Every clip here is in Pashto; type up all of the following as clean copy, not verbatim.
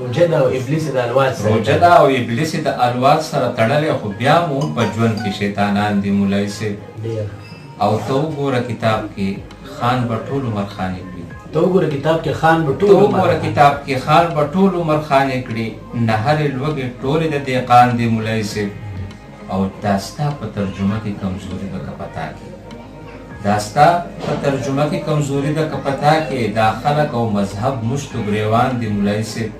روجه او ابلیس د الوات سره روجه او ابلیس د الوات سره تړلې خو بیا مو په ژوند کې شیطانان دي مولوي صاحب او ته وګوره کتاب کې خان به ټول عمر خانې کړي ته وګوره کتاب کې خان به ټول عمر خانې کړي نهر لوږې ټولې د دهقان دي مولوي صاحب او دا ستا په ترجمه کې کمزوري ده که پتا کې دا ستا په ترجمه کې کمزوري ده که پتا کې دا خلک او مذهب مشت و ګریوان دي مولوي صاحب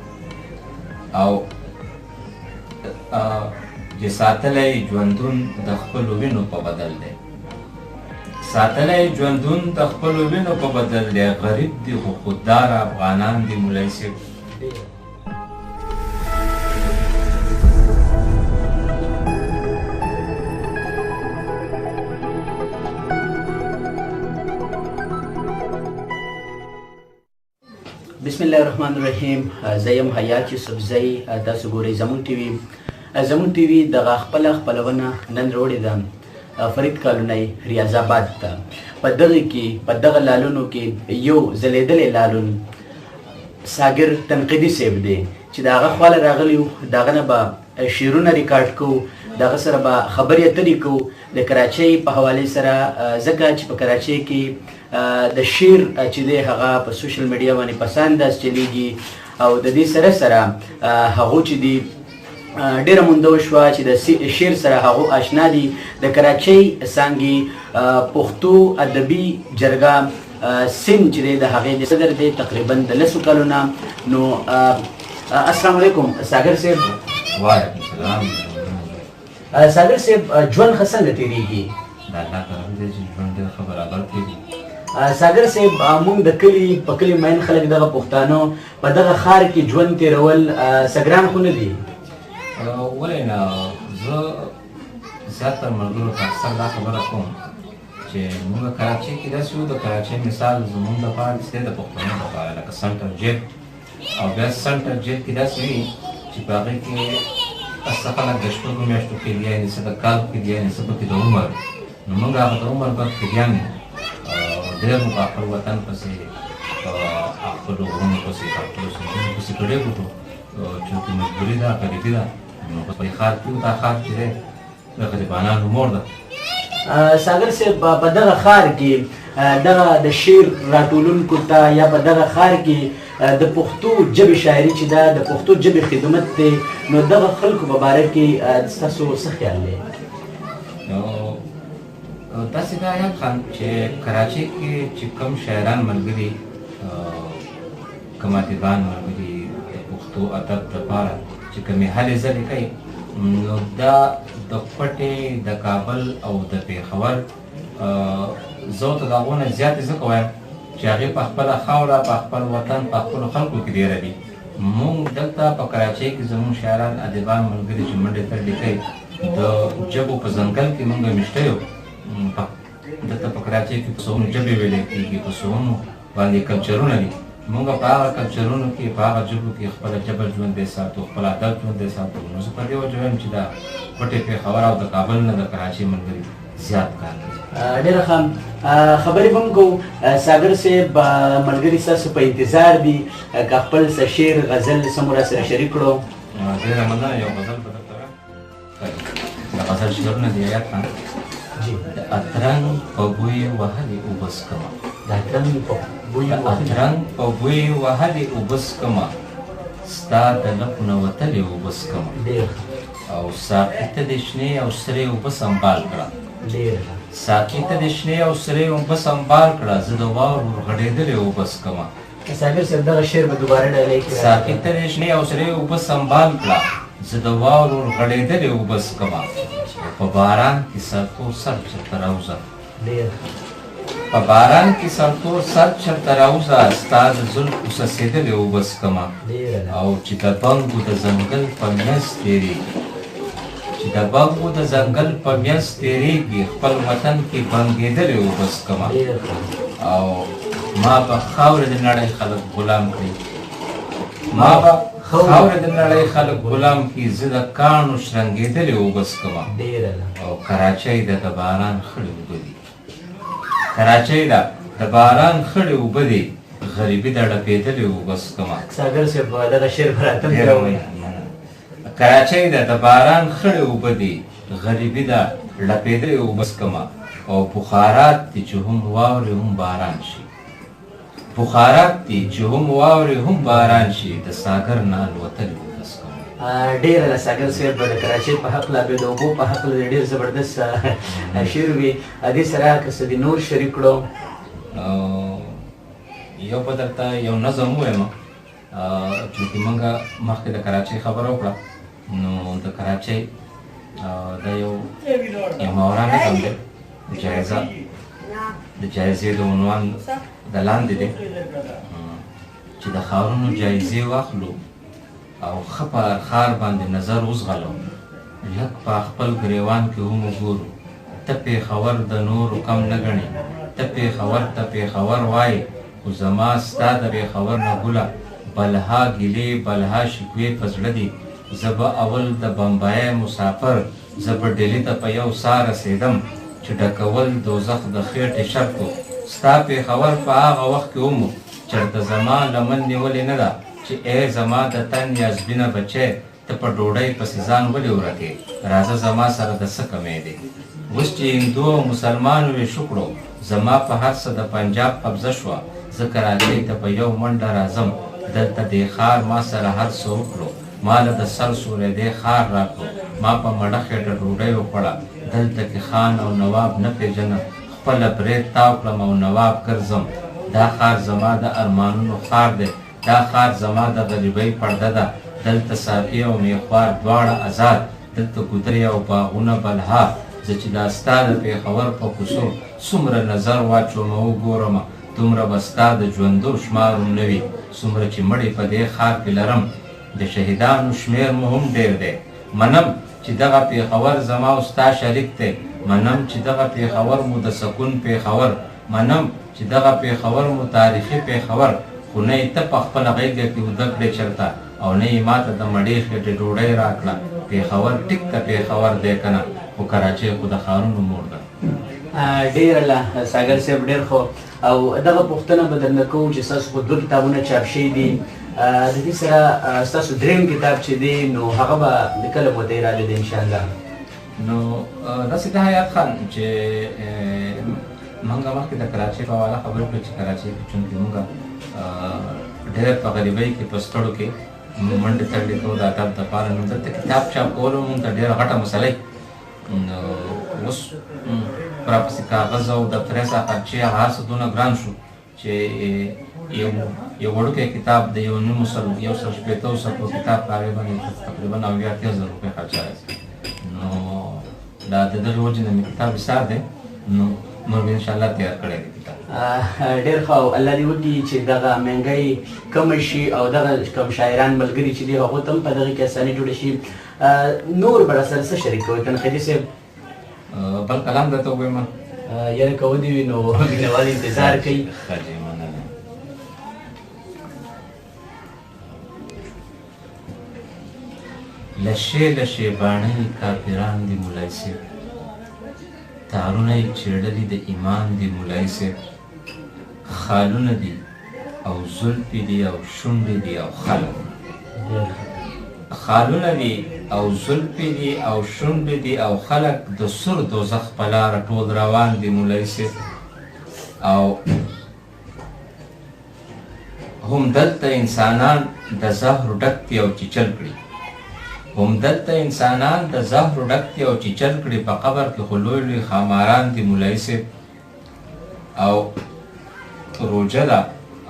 او چې ساتلی ژوندون د خپلو وینو په بدل دی غریب دي خو خوددار افغانان دي مولوي صاحب بسم الله الرحمن الرحیم. زه یم حیات یوسفزی. تاسو ګورئ زمون ټي وي. دغه خپلونه نن وروړې ده فرید کالونی ریاض آباد ته. په دغه لالونو کې یو ځلېدلی لالون ساګر تنقیدي صاحب دی چې د هغه خواله راغلی و. د هغه نه به شعرونه ریکارډ کوو، د هغه سره به خبرې اترې کوو د کراچۍ په حوالې سره، ځکه چې په کراچۍ کې د شعر چې دی هغه په سوشل میډیا باندې په اسان انداز چلیږي او د دې سره هغو چې دی ډیره مونده وشوه چې د شعر سره هغو آشنا دي. د کراچۍ څانګې پښتو ادبي جرګه سند چې دی د هغې صدر دی تقریبا د 10 کلونه. نو السلام علیکم ساګر صاحب. وعلیکم السلام. ساګر صاحب ژوند ښه څنګه تېرېږي؟ د الله کرم دی چې ژوند ډېر ښه برابر تېرېږي. ساګر صاحب موږ د کلي په کلي مین خلک دغه پښتانه په دغه ښار کې ژوند تېرول څه ګران خو نه دي؟ ولې نه، زه زیاتره ملګرو ته اکثر دا خبره کوم چې موږ کراچۍ کې داسې وو، د کراچۍ مثال زموږ لپاره چې دی د پښتنو لپاره لکه سنټر جیل او بیا سنټر جیل کې داسې وي چې په هغې کې څه خلک د شپږو میاشتو قیدیان دي، څه د کال قیدیان دي، څه پکې د عمر. نو موږ هغه د عمر بعد قیدیان یو. ډېر مو په خپل وطن پسې خپلو غرونو پسې خپلو سیندونو پسې کړېږو چونکې مجبوري ده، غریبي ده. نو په دې ښار کې دا ښار چې دی د غریبانانو مور ده. ساګر صاحب په دغه ښار کې دغه د شعر راټولونکو ته یا په دغه ښار کې د پښتو ژبې شاعري چې ده د پښتو ژبې خدمت دی، نو دغه خلکو په باره کې ستاسو څه خیال دی؟ داسې دا یاد خان چې کراچۍ کې چې کوم شاعران ملګري کوم ادیبان ملګري د پښتو ادب دپاره چې کومې هلې ځلې کوي، نو دا د پټې د کابل او د پېښور زه ورته د هغو نه زیاتې ځکه وایم چې هغې په خپله خاوره په خپل وطن په خپلو خلکو کې ډېره دي. موږ دلته په کراچۍ کې زموږ شاعران ادیبان ملګري چې منډې ترډې کوي د ژبو په ځنګل کې موږ میشته یو. دلته په کراچۍ کې په څوونو ژبې ویلی کېږي، په څوونو باندې کلچرونه دي. موږ په هغه کلچرونو کې په هغه ژبو کې خپله ژبه ژوندی ساتو، خپل ادب ژوندی ساتو. نو زه په دې وجه وایم چې دا پټې پېښور او د کابل نه د کراچۍ ملګري زیات کار کوي. ډېره ښه خبرې به هم کوو. ساګر صاحب ملګري ستاسو په انتظار دي که خپل څه شعر غزل څه مو راسره شریک کړو؟ ډېره مننه. یو غزل به درته د غزل شعرونه دي یاد کړه. د اترنګ په بوی وهلې اوبه څکمه، د اترنګ په بوی وهلې اوبه څکمه، ستا د لپو نه وتلې اوبه څکمه، او ساقي ته د شنې او سرې اوبه سنبال کړه. ساقي ته د شنې او سرې اوبه سنبال کړه، زه د واورو ورغړېدلې اوبه څکمه. ساګر صاحب دغه شعر به دوباره ډالۍ کړه. ساقي ته د شنې او سرې اوبه سنبال کړه، زه د واورو ورغړېدلې اوبه څکمه. په باران کې سرتور سر چرته راوځه، په باران کې سرتور سر چرته راوځه، ستا د زلفو څڅېدلې اوبه څکمه. او چې د بنګو د ځنګل په منځ تېرېږي، چې د بنګو د ځنګل په منځ تېرېږي، خپل وطن کې بنګېدلې اوبه څکمه. او ما به خاوره د نړۍ خلک غلام کړي، ما به خاوره د نړۍ خلک غلام کړي، زه د کاڼو شرنګېدلې اوبه څکمه. او کراچۍ ده د باران خړې اوبه دي، کراچۍ ده د باران خړې اوبه دي، غریبي د ړپېدلې وبس کمه ساګر صاحب دغه شعر به راته ډېره وایي. کراچۍ ده د باران خړې اوبه دي غریبي ده ړپېدلې وبس کمه او بخارات دي چې هم واورې هم باران شي بخارات دي چې هم واورې هم باران شي د ساګر نه الوتلې وبس کمه. ډېره له ساګر صاحب د کراچۍ په هکله بیا د اوبو په هکله ډېر زبردست شعر وي. دې سره که څه دې نور شریک کړو. یو به درته یو نظم ووایم چونکې موږ مخکې د کراچۍ خبره وکړه نو د کراچۍ دا یو ماورا نظم دی جایزه د جایزې د عنوان د لاندې دی چې د ښارونو جایزې واخلو او ښه په هر ښار باندې نظر وزغلو یک په خپل ګریوان کې هم وګورو ته پېښور د نورو کم نه ګڼې ته پېښور ته پېښور وایې خو زما ستا د پېښور نه ګله بلها ګیلې بلها شکوې په زړه دي زه به اول د بمبای مسافر زه به ډیلي ته په یو ساه رسېدم چې ډکول دوزخ د خېټې شرط و ستا پېښور په هغه وخت کې ومو چېرته زما لمن نیولې نه ده چې ای زما د تن یا زبینه بچی ته په ډوډۍ پسې ځان ولې ورکې راځه زما سره د څه کمی دی اوس چې هندو او مسلمان وې شکړو زما په هر څه د پنجاب قبضه شوه زه کراچۍ ته په یو منډه راځم دلته دې ښار ما سره هر څه وکړو ما له د سر سوری دې ښار راکړو ما په مړه خېټه ډوډۍ وخوړه دلته کې خان او نواب نه پېژنم خپله برید تاو کړم او نواب ګرځم دا ښار زما د ارمانونو ښار دی دا ښار زما د غریبۍ پرده ده دلته صافي او میخوار دواړه آزاد دلته ګودرې او باغونه بلها زه چې دا ستا د پېښور په کوڅو څومره نظر واچومه وګورمه دومره به ستا د ژوندو شمار هم نه وي څومره چې مړې په دې ښار کې لرم د شهیدانو شمېر مو هم ډېر دی منم چې دغه پېښور زما او ستا شریک دی منم چې دغه پېښور مو د سکون پېښور منم چې دغه پېښور مو تاریخي پېښور خو نه یې ته په خپله غېږه کې وده کړې چېرته او نه یې ما ته د مړې خېټې ډوډۍ راکړه پېښور ټیک ته پېښور دی که نه خو کراچۍ خو د ښارونو مور ده. ډېره له ساګر صاحب ډېر خو او دغه پوښتنه به درنه کوو چې ستاسو خو دوه کتابونه چاپ شوي دي د دې سره ستاسو درېیم کتاب چې دی نو هغه به د کله موده اراده دی انشاءالله. نو داسې د حیات خان چې موږ مخکې د کراچۍ په حواله خبرې کړو چې کراچۍ کې چونکې موږ ډېر په غریبۍ کې په ستړو کې منډې تنډې کوو د ادب دپاره نو دلته کتاب چاپ کولو موږ ته ډېره غټه مسله نو اوس راپسې کاغذ او دفتري خرچې هغه هر څه دونه ګران شو چې یو وړوکی کتاب د یو نیمو سلو 100 صفحو کتاب په هغې باندې تقریبا 80,000 روپۍ خرچه راځي نو دا د دغې وجې نه مې کتاب ایثار دی نو موږ به انشاءالله تیار کړی دی کتاب. ډېر ښه او الله دې وکړي چې دغه مهنګۍ کمه شي او دغه کم شاعران ملګري چې دي هغو ته هم په دغه کې اساني جوړه شي. نور به راسره څه شریک کوئ تنقیدي صاحب؟ بل کلام درته ووایم یاره که ودې وي نو مینهوال انتظار کوي. لشې لشې باڼۍ کافران دي مولای صاحب تارونه یې چیړلي د ایمان دي مولای صاحب خالونه دي او زلفې دي او شونډې دي او خلک خالونه دي او زلفې دي او شونډې دي او خلک د سور دوزخ په لاره ټول روان دي مولای صاحب او هم دلته انسانان د زهرو ډک دي او چیچل کړي هم دلته انسانان د زهرو ډک دي او چیچل کړي په قبر کې خو لوی لوی ښاماران دي مولای صاحب او روجه ده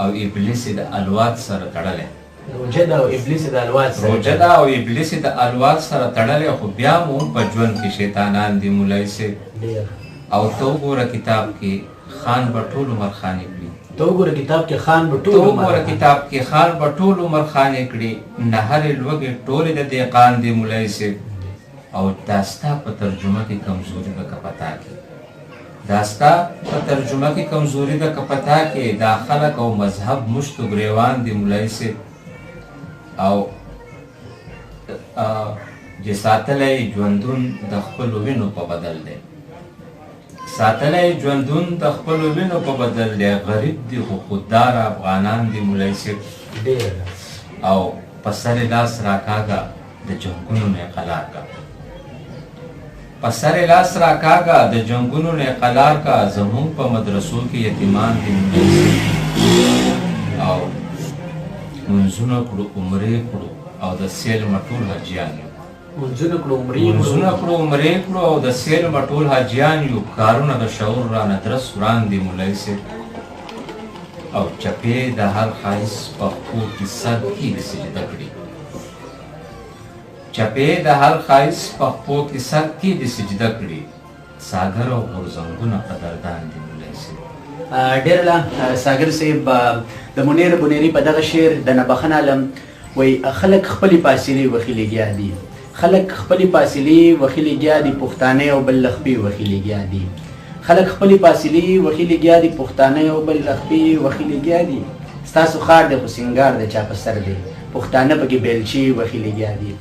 او ابلیس د الوات سره تړلی روجه ده او ابلیس د الوات سره روجه ده او ابلیس د الوات سره تړلی خو بیا مو هم په ژوند کې شیطانان دي مولای صاحب او ته وګوره کتاب کې خان به ټول عمر خانې کړي ته وګوره کتاب کې خان به ټول عمر خانې کړي نه هرې لوږې ټولې د دهقان دي مولای صاحب او دا ستا په ترجمه کې کمزوري ده که پتا کې دا ستا په ترجمه کې کمزوري ده که پتا کې دا خلک او مذهب مشتو ګریوان دي مولای صاحب او چې ساتلی ژوندون د خپلو وینو په بدل دی ساتلی ژوندون د خپلو وینو په بدل دی غریب دي خو خوددار افغانان دي مولوي صاحب او په سر لاس راکاږه د جنګونو نه قلار کا په سر لاس راکاږه د جنګونو نه قلار کا زموږ په مدرسو کې یتیمان دي او منځونه کړو عمرې کړو او د سیل مټول حاجیان یو منځونه کړو عمرې کړو او د سیل مټول حاجیان یو کارونه د شعور رانه درس وړاندې مولوي صاحب او چپې د هر ښایست پښتو کې سر کېږي سجده کړي چپې د هر ښایست پښتو کې سر کېږي سجده کړي ساګر او غورځنګونه قدردان دي مولوي صاحب ډېر لا ساګر صاحب د منیر بنيري په دغه شعر د نبخن عالم وای خلک خپلې فاصلې وخي لګیا دي خلک خپلې فاصلې وخي لګیا دي پښتانه او بل لخبي وخي لګیا دي خلک خپلې فاصلې وخي لګیا دي پښتانه او بل لخبي وخي لګیا دي ستاسو خار د خو سنگار د چا په سر دی پښتانه پکې بیلچي وخي لګیا دي